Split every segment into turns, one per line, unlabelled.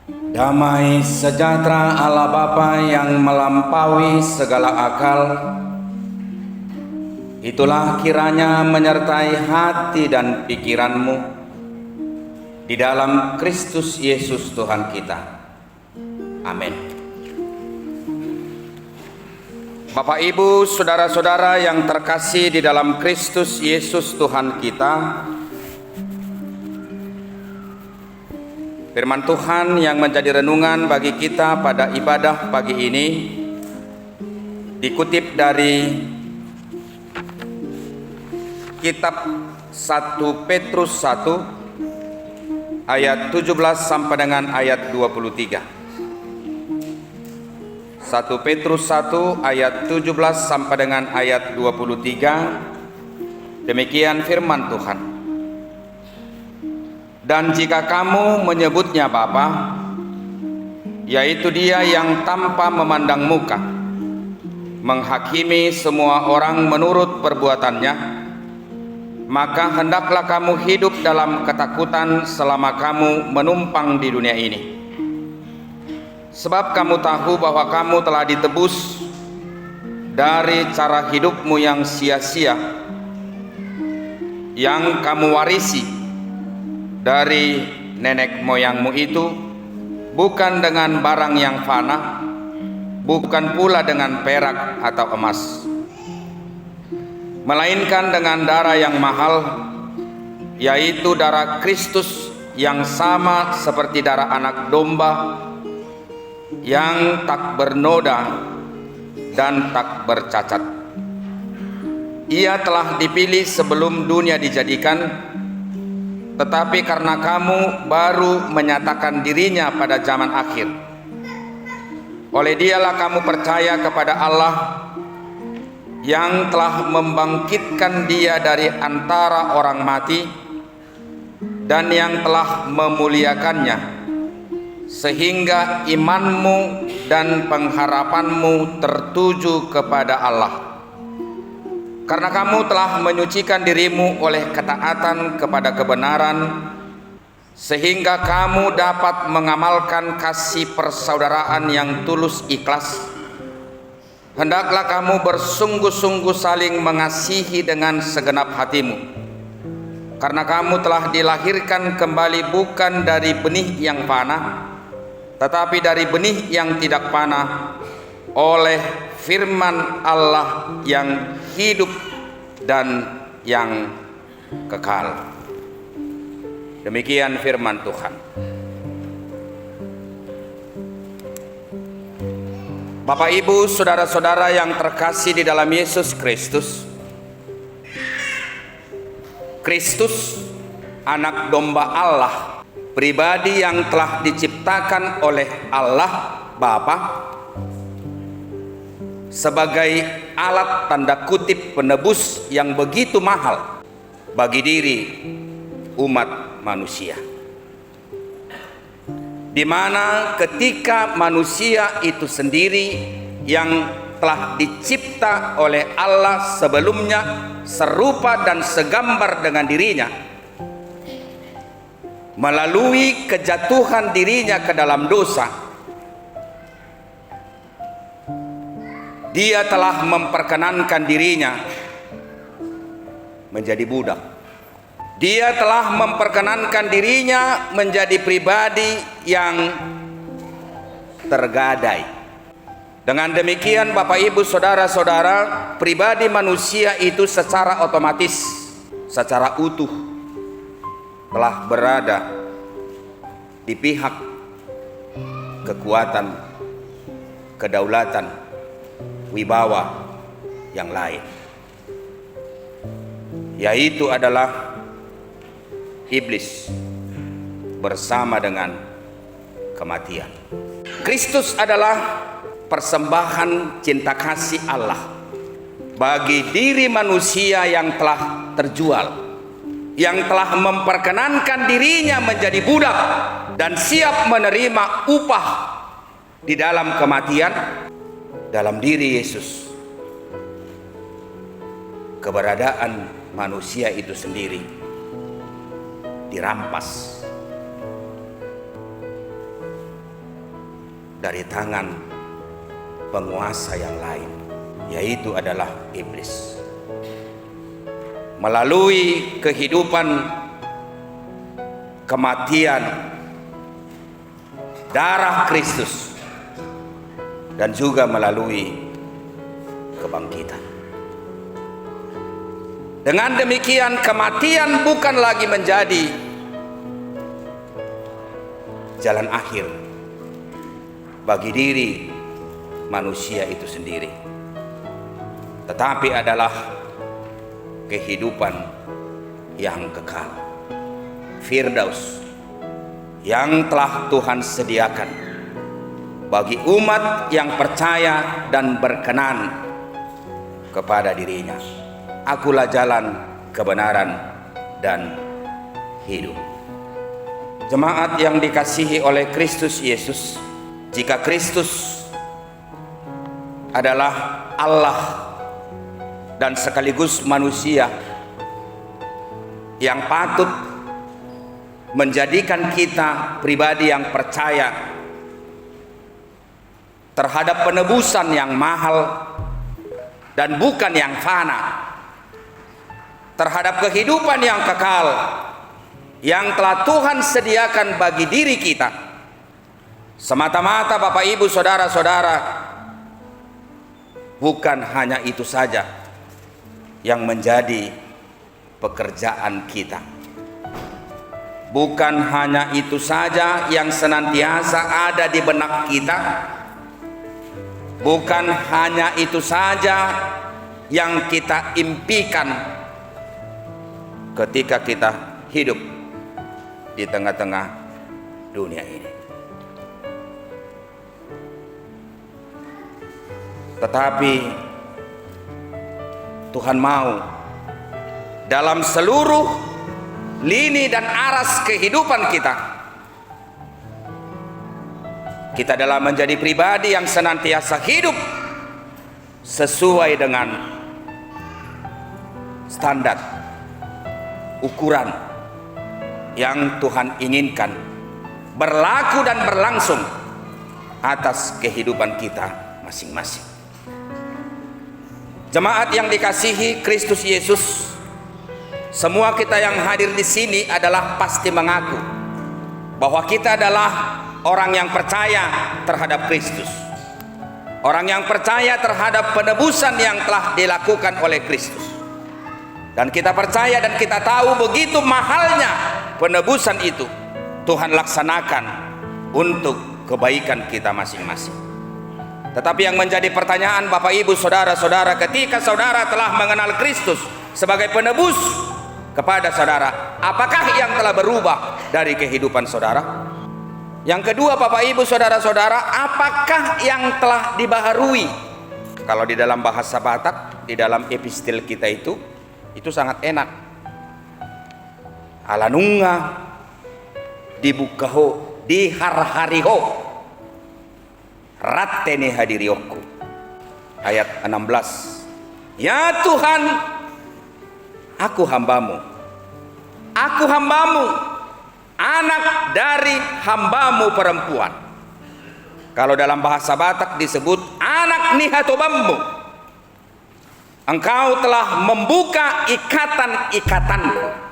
Damai sejahtera Allah Bapa yang melampaui segala akal, itulah kiranya menyertai hati dan pikiranmu di dalam Kristus Yesus Tuhan kita. Amin. Bapak, Ibu, saudara-saudara yang terkasih di dalam Kristus Yesus Tuhan kita, firman Tuhan yang menjadi renungan bagi kita pada ibadah pagi ini dikutip dari kitab 1 Petrus 1 ayat 17 sampai dengan ayat 23. 1 Petrus 1 ayat 17 sampai dengan ayat 23. Demikian firman Tuhan. Dan jika kamu menyebutnya Bapa, yaitu Dia yang tanpa memandang muka, menghakimi semua orang menurut perbuatannya, maka hendaklah kamu hidup dalam ketakutan selama kamu menumpang di dunia ini. Sebab kamu tahu bahwa kamu telah ditebus dari cara hidupmu yang sia-sia, yang kamu warisi dari nenek moyangmu itu, bukan dengan barang yang fana, bukan pula dengan perak atau emas, melainkan dengan darah yang mahal, yaitu darah Kristus yang sama seperti darah anak domba yang tak bernoda dan tak bercacat. Ia telah dipilih sebelum dunia dijadikan, tetapi karena kamu baru menyatakan dirinya pada zaman akhir, oleh Dialah kamu percaya kepada Allah yang telah membangkitkan Dia dari antara orang mati dan yang telah memuliakannya, sehingga imanmu dan pengharapanmu tertuju kepada Allah. Karena kamu telah menyucikan dirimu oleh ketaatan kepada kebenaran, sehingga kamu dapat mengamalkan kasih persaudaraan yang tulus ikhlas. Hendaklah kamu bersungguh-sungguh saling mengasihi dengan segenap hatimu, karena kamu telah dilahirkan kembali bukan dari benih yang fana, tetapi dari benih yang tidak fana, oleh firman Allah yang hidup dan yang kekal. Demikian firman Tuhan. Bapak, Ibu, saudara-saudara yang terkasih di dalam Yesus Kristus, Kristus, anak domba Allah, pribadi yang telah diciptakan oleh Allah Bapa sebagai alat tanda kutip penebus yang begitu mahal bagi diri umat manusia, di mana ketika manusia itu sendiri yang telah dicipta oleh Allah sebelumnya serupa dan segambar dengan dirinya, melalui kejatuhan dirinya ke dalam dosa, Dia telah memperkenankan dirinya menjadi budak. Dia telah memperkenankan dirinya menjadi pribadi yang tergadai. Dengan demikian, Bapak, Ibu, saudara-saudara, pribadi manusia itu secara otomatis, secara utuh telah berada di pihak kekuatan, kedaulatan, wibawa yang lain, yaitu adalah iblis bersama dengan kematian. Kristus adalah persembahan cinta kasih Allah bagi diri manusia yang telah terjual, yang telah memperkenankan dirinya menjadi budak dan siap menerima upah di dalam kematian dalam diri Yesus. Keberadaan manusia itu sendiri dirampas dari tangan penguasa yang lain, yaitu adalah iblis. Melalui kehidupan, kematian, darah Kristus, dan juga melalui kebangkitan. Dengan demikian, kematian bukan lagi menjadi jalan akhir bagi diri manusia itu sendiri, tetapi adalah kehidupan yang kekal, Firdaus, yang telah Tuhan sediakan bagi umat yang percaya dan berkenan kepada dirinya. Akulah jalan, kebenaran, dan hidup. Jemaat yang dikasihi oleh Kristus Yesus, jika Kristus adalah Allah dan sekaligus manusia yang patut menjadikan kita pribadi yang percaya terhadap penebusan yang mahal dan bukan yang fana, terhadap kehidupan yang kekal yang telah Tuhan sediakan bagi diri kita. Semata-mata Bapak Ibu Saudara-saudara, bukan hanya itu saja yang menjadi pekerjaan kita. Bukan hanya itu saja yang senantiasa ada di benak kita. Bukan hanya itu saja yang kita impikan ketika kita hidup di tengah-tengah dunia ini. Tetapi Tuhan mau dalam seluruh lini dan aras kehidupan kita dalam menjadi pribadi yang senantiasa hidup sesuai dengan standar, ukuran yang Tuhan inginkan berlaku dan berlangsung atas kehidupan kita masing-masing. Jemaat yang dikasihi Kristus Yesus, semua kita yang hadir di sini adalah pasti mengaku bahwa kita adalah orang yang percaya terhadap Kristus, orang yang percaya terhadap penebusan yang telah dilakukan oleh Kristus. Dan kita percaya dan kita tahu begitu mahalnya penebusan itu Tuhan laksanakan untuk kebaikan kita masing-masing. Tetapi yang menjadi pertanyaan Bapak Ibu Saudara-saudara, ketika saudara telah mengenal Kristus sebagai penebus kepada saudara, apakah yang telah berubah dari kehidupan saudara? Yang kedua Bapak Ibu Saudara-saudara, apakah yang telah dibaharui? Kalau di dalam bahasa Batak, di dalam epistel kita itu sangat enak. Alanunga dibukaho diharhariho rattene hadirioku. Ayat 16. Ya Tuhan, aku hambamu, anak dari hambamu perempuan. Kalau dalam bahasa Batak disebut anak nihatobammu. Engkau telah membuka ikatan-ikatanku.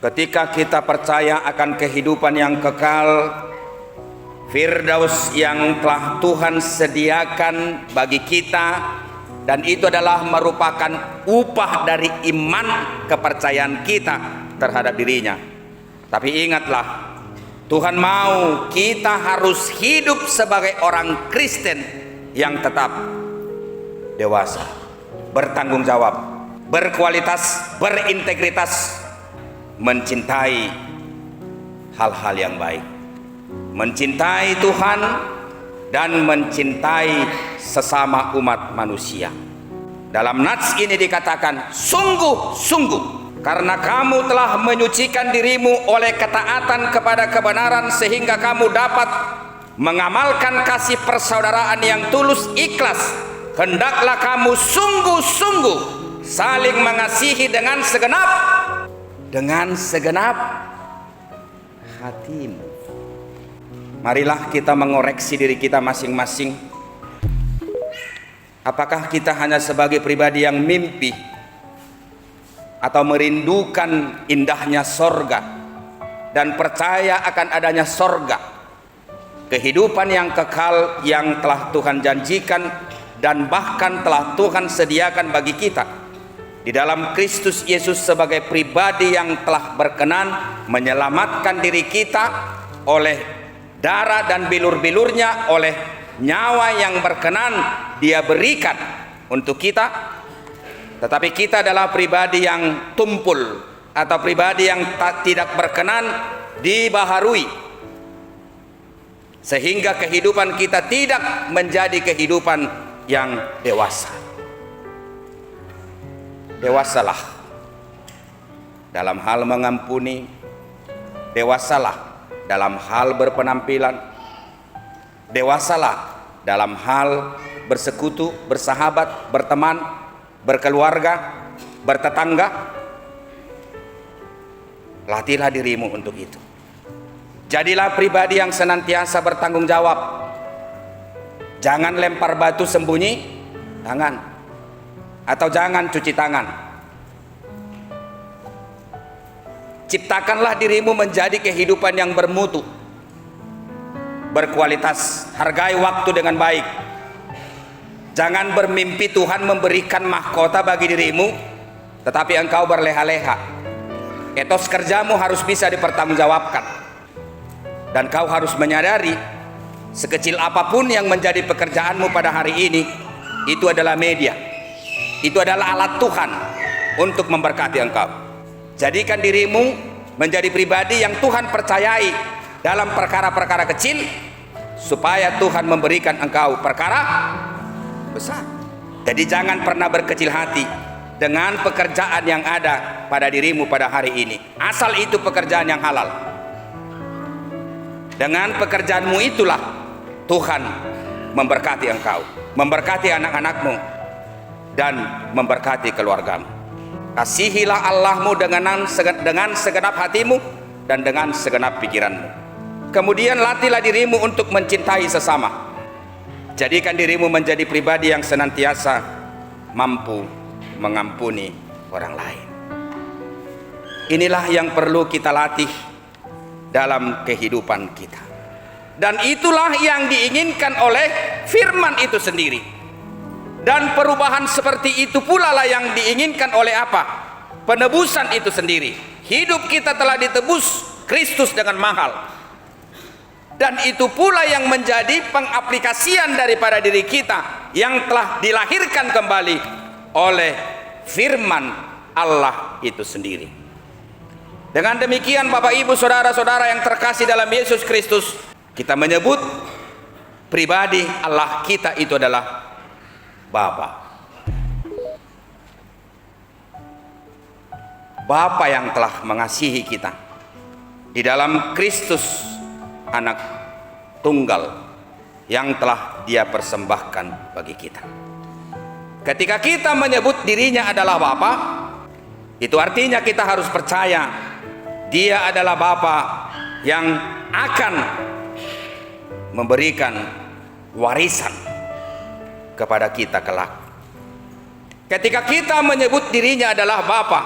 Ketika kita percaya akan kehidupan yang kekal, Firdaus yang telah Tuhan sediakan bagi kita, dan itu adalah merupakan upah dari iman kepercayaan kita terhadap dirinya. Tapi ingatlah, Tuhan mau kita harus hidup sebagai orang Kristen yang tetap dewasa, bertanggung jawab, berkualitas, berintegritas, mencintai hal-hal yang baik, mencintai Tuhan dan mencintai sesama umat manusia. Dalam nats ini dikatakan, sungguh-sungguh karena kamu telah menyucikan dirimu oleh ketaatan kepada kebenaran, sehingga kamu dapat mengamalkan kasih persaudaraan yang tulus ikhlas, hendaklah kamu sungguh-sungguh saling mengasihi dengan segenap hatimu. Marilah kita mengoreksi diri kita masing-masing. Apakah kita hanya sebagai pribadi yang mimpi atau merindukan indahnya sorga dan percaya akan adanya sorga, kehidupan yang kekal yang telah Tuhan janjikan dan bahkan telah Tuhan sediakan bagi kita di dalam Kristus Yesus sebagai pribadi yang telah berkenan menyelamatkan diri kita oleh darah dan bilur-bilurnya, oleh nyawa yang berkenan Dia berikan untuk kita. Tetapi kita adalah pribadi yang tumpul atau pribadi yang tidak berkenan dibaharui, sehingga kehidupan kita tidak menjadi kehidupan yang dewasa. Dewasalah dalam hal mengampuni, dewasalah dalam hal berpenampilan, dewasalah dalam hal bersekutu, bersahabat, berteman, berkeluarga, bertetangga. Latihlah dirimu untuk itu. Jadilah pribadi yang senantiasa bertanggung jawab. Jangan lempar batu sembunyi tangan, atau jangan cuci tangan. Ciptakanlah dirimu menjadi kehidupan yang bermutu, berkualitas. Hargai waktu dengan baik. Jangan bermimpi Tuhan memberikan mahkota bagi dirimu, tetapi engkau berleha-leha. Etos kerjamu harus bisa dipertanggungjawabkan. Dan kau harus menyadari, sekecil apapun yang menjadi pekerjaanmu pada hari ini, itu adalah media. Itu adalah alat Tuhan untuk memberkati engkau. Jadikan dirimu menjadi pribadi yang Tuhan percayai dalam perkara-perkara kecil, supaya Tuhan memberikan engkau perkara besar. Jadi jangan pernah berkecil hati dengan pekerjaan yang ada pada dirimu pada hari ini, asal itu pekerjaan yang halal. Dengan pekerjaanmu itulah Tuhan memberkati engkau, memberkati anak-anakmu, dan memberkati keluargamu. Kasihilah Allahmu dengan segenap hatimu dan dengan segenap pikiranmu. Kemudian latihlah dirimu untuk mencintai sesama. Jadikan dirimu menjadi pribadi yang senantiasa mampu mengampuni orang lain. Inilah yang perlu kita latih dalam kehidupan kita. Dan itulah yang diinginkan oleh firman itu sendiri. Dan perubahan seperti itu pula lah yang diinginkan oleh apa? Penebusan itu sendiri. Hidup kita telah ditebus Kristus dengan mahal. Dan itu pula yang menjadi pengaplikasian daripada diri kita yang telah dilahirkan kembali oleh firman Allah itu sendiri. Dengan demikian Bapak Ibu Saudara-saudara yang terkasih dalam Yesus Kristus, kita menyebut pribadi Allah kita itu adalah Bapa. Bapa yang telah mengasihi kita di dalam Kristus, anak tunggal yang telah Dia persembahkan bagi kita. Ketika kita menyebut dirinya adalah Bapa, itu artinya kita harus percaya Dia adalah Bapa yang akan memberikan warisan kepada kita kelak. Ketika kita menyebut dirinya adalah Bapa,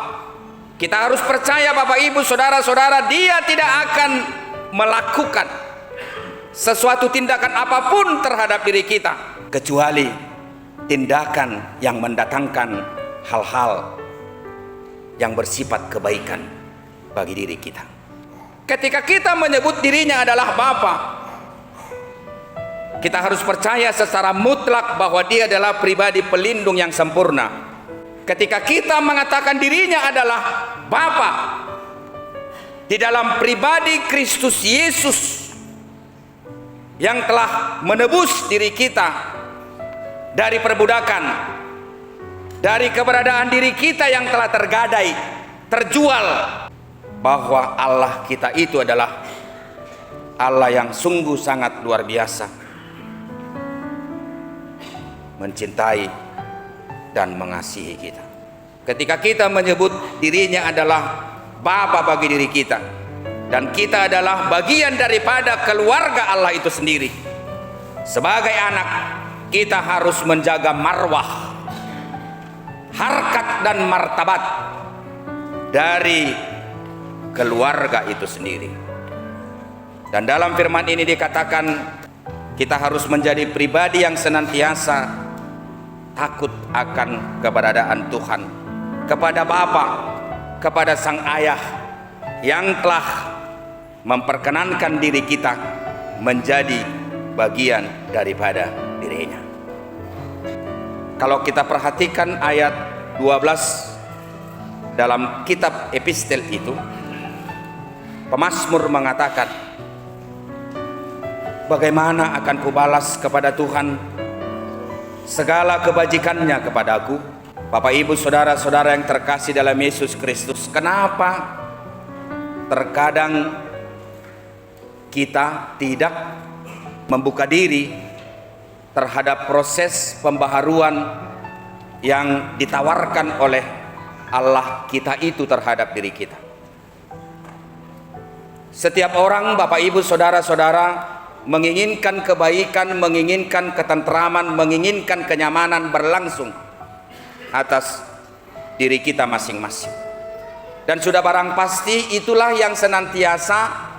kita harus percaya Bapak Ibu Saudara-saudara, Dia tidak akan melakukan sesuatu tindakan apapun terhadap diri kita kecuali tindakan yang mendatangkan hal-hal yang bersifat kebaikan bagi diri kita. Ketika kita menyebut dirinya adalah Bapa, kita harus percaya secara mutlak bahwa Dia adalah pribadi pelindung yang sempurna. Ketika kita mengatakan dirinya adalah Bapa di dalam pribadi Kristus Yesus yang telah menebus diri kita dari perbudakan, dari keberadaan diri kita yang telah tergadai, terjual, bahwa Allah kita itu adalah Allah yang sungguh sangat luar biasa, mencintai dan mengasihi kita. Ketika kita menyebut dirinya adalah Bapa bagi diri kita, dan kita adalah bagian daripada keluarga Allah itu sendiri. Sebagai anak, kita harus menjaga marwah, harkat dan martabat dari keluarga itu sendiri. Dan dalam firman ini dikatakan kita harus menjadi pribadi yang senantiasa takut akan keberadaan Tuhan, kepada Bapa, kepada Sang Ayah yang telah memperkenankan diri kita menjadi bagian daripada dirinya. Kalau kita perhatikan ayat 12 dalam kitab epistel itu, pemazmur mengatakan, bagaimana akan kubalas kepada Tuhan segala kebajikannya kepadaku? Bapak Ibu saudara-saudara yang terkasih dalam Yesus Kristus, kenapa terkadang kita tidak membuka diri terhadap proses pembaharuan yang ditawarkan oleh Allah kita itu terhadap diri kita? Setiap orang, Bapak Ibu saudara-saudara, menginginkan kebaikan, menginginkan ketentraman, menginginkan kenyamanan berlangsung atas diri kita masing-masing. Dan sudah barang pasti itulah yang senantiasa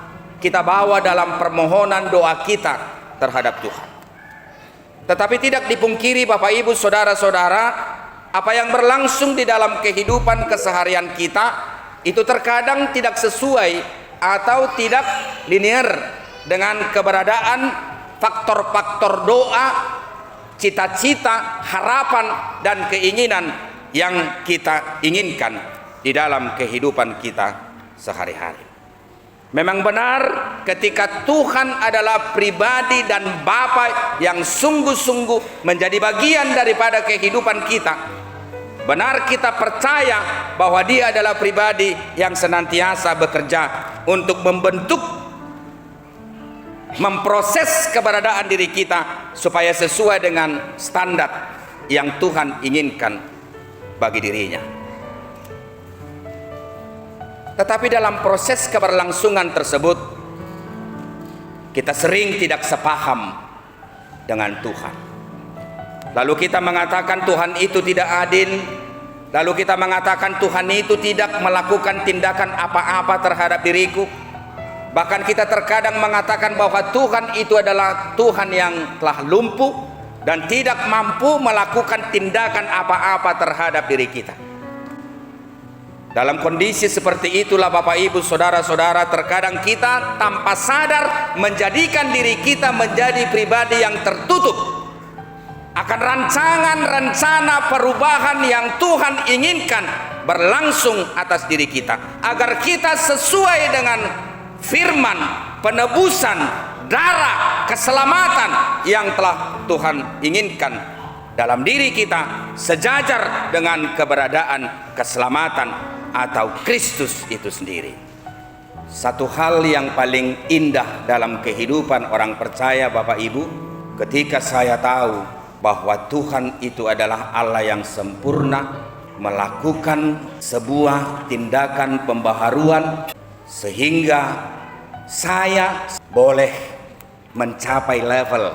kita bawa dalam permohonan doa kita terhadap Tuhan. Tetapi tidak dipungkiri Bapak Ibu saudara-saudara, apa yang berlangsung di dalam kehidupan keseharian kita itu terkadang tidak sesuai atau tidak linear dengan keberadaan faktor-faktor doa, cita-cita, harapan, dan keinginan yang kita inginkan di dalam kehidupan kita sehari-hari. Memang benar ketika Tuhan adalah pribadi dan Bapa yang sungguh-sungguh menjadi bagian daripada kehidupan kita, benar kita percaya bahwa Dia adalah pribadi yang senantiasa bekerja untuk memproses keberadaan diri kita supaya sesuai dengan standar yang Tuhan inginkan bagi dirinya. Tetapi dalam proses keberlangsungan tersebut, kita sering tidak sepaham dengan Tuhan. Lalu kita mengatakan Tuhan itu tidak adil, lalu kita mengatakan Tuhan itu tidak melakukan tindakan apa-apa terhadap diriku. Bahkan kita terkadang mengatakan bahwa Tuhan itu adalah Tuhan yang telah lumpuh dan tidak mampu melakukan tindakan apa-apa terhadap diri kita. Dalam kondisi seperti itulah Bapak Ibu saudara-saudara, terkadang kita tanpa sadar menjadikan diri kita menjadi pribadi yang tertutup akan rancangan rencana perubahan yang Tuhan inginkan berlangsung atas diri kita, agar kita sesuai dengan firman, penebusan, darah, keselamatan yang telah Tuhan inginkan dalam diri kita, sejajar dengan keberadaan keselamatan atau Kristus itu sendiri. Satu hal yang paling indah dalam kehidupan orang percaya Bapak Ibu, ketika saya tahu bahwa Tuhan itu adalah Allah yang sempurna, melakukan sebuah tindakan pembaharuan sehingga saya boleh mencapai level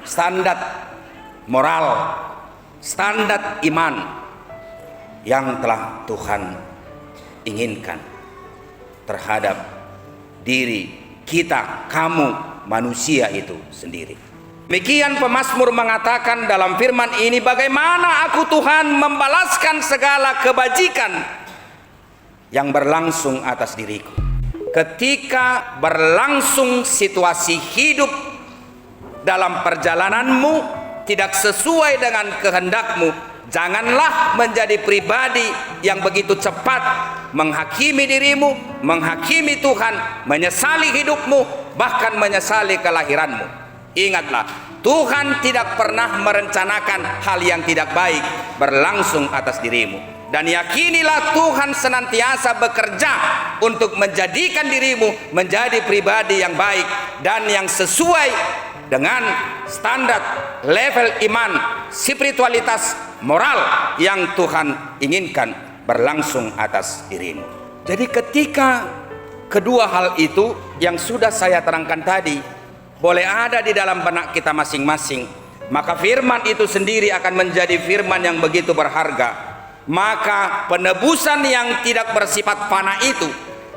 standar moral, standar iman yang telah Tuhan inginkan terhadap diri kita, kamu manusia itu sendiri. Demikian pemazmur mengatakan dalam firman ini, bagaimana aku Tuhan membalaskan segala kebajikan yang berlangsung atas diriku. Ketika berlangsung situasi hidup dalam perjalananmu tidak sesuai dengan kehendakmu, janganlah menjadi pribadi yang begitu cepat menghakimi dirimu, menghakimi Tuhan, menyesali hidupmu, bahkan menyesali kelahiranmu. Ingatlah, Tuhan tidak pernah merencanakan hal yang tidak baik berlangsung atas dirimu. Dan yakinilah Tuhan senantiasa bekerja untuk menjadikan dirimu menjadi pribadi yang baik dan yang sesuai dengan standar level iman, spiritualitas, moral yang Tuhan inginkan berlangsung atas dirimu. Jadi ketika kedua hal itu yang sudah saya terangkan tadi boleh ada di dalam benak kita masing-masing, maka firman itu sendiri akan menjadi firman yang begitu berharga. Maka penebusan yang tidak bersifat fana itu,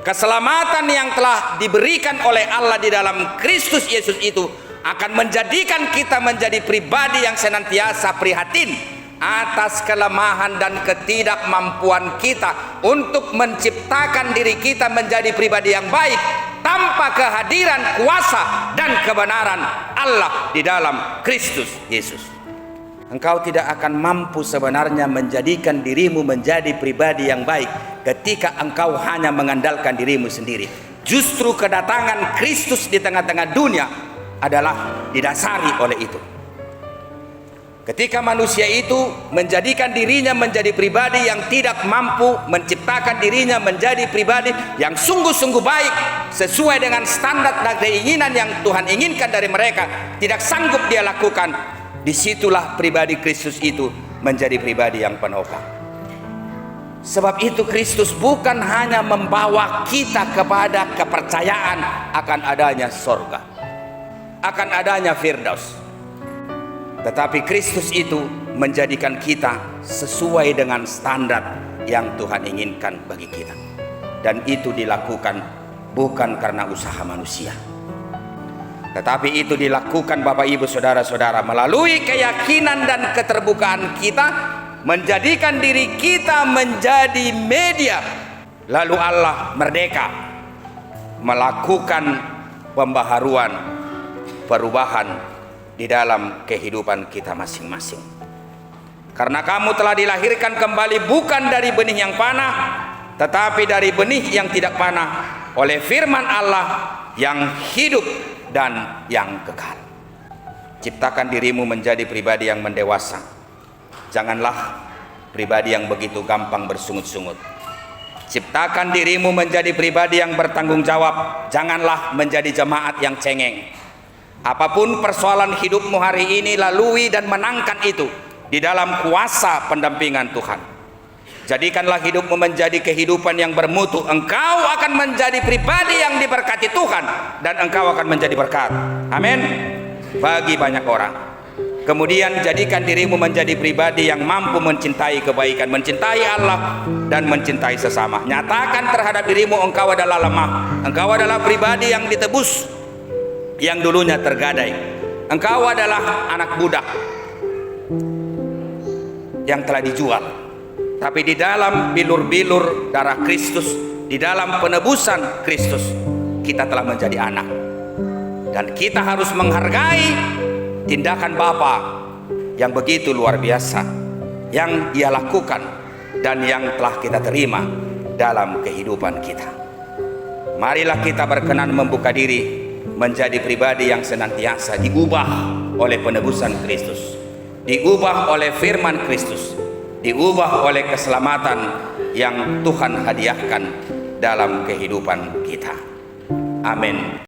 keselamatan yang telah diberikan oleh Allah di dalam Kristus Yesus itu akan menjadikan kita menjadi pribadi yang senantiasa prihatin atas kelemahan dan ketidakmampuan kita untuk menciptakan diri kita menjadi pribadi yang baik tanpa kehadiran kuasa dan kebenaran Allah di dalam Kristus Yesus. Engkau tidak akan mampu sebenarnya menjadikan dirimu menjadi pribadi yang baik ketika engkau hanya mengandalkan dirimu sendiri. Justru kedatangan Kristus di tengah-tengah dunia adalah didasari oleh itu. Ketika manusia itu menjadikan dirinya menjadi pribadi yang tidak mampu menciptakan dirinya menjadi pribadi yang sungguh-sungguh baik sesuai dengan standar dan keinginan yang Tuhan inginkan dari mereka, tidak sanggup dia lakukan, disitulah pribadi Kristus itu menjadi pribadi yang penopang. Sebab itu Kristus bukan hanya membawa kita kepada kepercayaan akan adanya sorga, akan adanya Firdaus, tetapi Kristus itu menjadikan kita sesuai dengan standar yang Tuhan inginkan bagi kita. Dan itu dilakukan bukan karena usaha manusia, tetapi itu dilakukan Bapak Ibu Saudara-saudara melalui keyakinan dan keterbukaan kita, menjadikan diri kita menjadi media. Lalu Allah merdeka melakukan pembaharuan, perubahan di dalam kehidupan kita masing-masing. Karena kamu telah dilahirkan kembali bukan dari benih yang panah, tetapi dari benih yang tidak panah oleh firman Allah yang hidup dan yang kekal. Ciptakan dirimu menjadi pribadi yang mendewasa. Janganlah pribadi yang begitu gampang bersungut-sungut. Ciptakan dirimu menjadi pribadi yang bertanggung jawab. Janganlah menjadi jemaat yang cengeng. Apapun persoalan hidupmu hari ini, lalui dan menangkan itu di dalam kuasa pendampingan Tuhan. Jadikanlah hidupmu menjadi kehidupan yang bermutu. Engkau akan menjadi pribadi yang diberkati Tuhan, dan engkau akan menjadi berkat, amin, bagi banyak orang. Kemudian jadikan dirimu menjadi pribadi yang mampu mencintai kebaikan, mencintai Allah dan mencintai sesama. Nyatakan terhadap dirimu engkau adalah lemah, engkau adalah pribadi yang ditebus, yang dulunya tergadai. Engkau adalah anak budak yang telah dijual, tapi di dalam bilur-bilur darah Kristus, di dalam penebusan Kristus, kita telah menjadi anak. Dan kita harus menghargai tindakan Bapa yang begitu luar biasa yang Dia lakukan dan yang telah kita terima dalam kehidupan kita. Marilah kita berkenan membuka diri menjadi pribadi yang senantiasa diubah oleh penebusan Kristus, diubah oleh firman Kristus, diubah oleh keselamatan yang Tuhan hadiahkan dalam kehidupan kita. Amin.